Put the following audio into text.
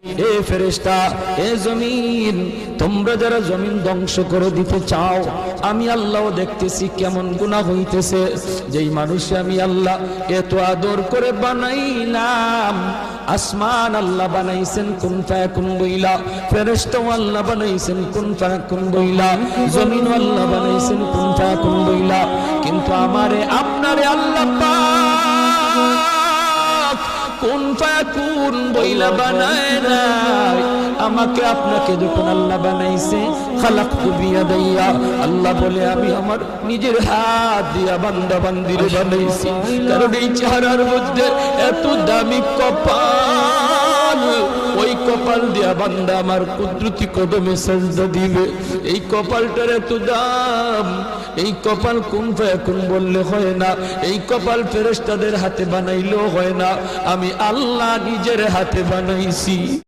এ ফেরেশতা, এ জমিন, তোমরা যারা জমিন ধ্বংস করে দিতে চাও, আমি আল্লাহ দেখতেছি কেমন গুনাহ হইতেছে। যেই মানুষে আমি আল্লাহ এত আদর করে বানাইলাম, আসমান আল্লাহ বানাইছেন কুন ফায়াকুন বইলা, ফেরেশতাও আল্লাহ বানাইছেন কুন ফায়াকুন বইলা, জমিন আল্লাহ বানাইছেন কুন ফায়াকুন বইলা, কিন্তু আমারে আপনারে আল্লাহ পাক কুন ফায়াকুন বইলা বানায় নাই। আমাকে আপনাকে যখন আল্লাহ বানাইছে, খালাকতু বিয়াদাইয়া, আল্লাহ বলে আমি আমার নিজের হাত দিয়া বান্দা বান্দিরে বানাইছি। কারণ এই চেহারার মধ্যে এত দামি কপাল, ওই কপাল দিয়া বান্দা আমার কুদরতি কদমে সাজদা দিবে। এই কপালটার এত দাম। এই কপাল কুন ফায়াকুন বললে হয় না, এই কপাল ফেরেশতাদের হাতে বানাইলেও হয় না, আমি আল্লাহ নিজের হাতে বানাইছি।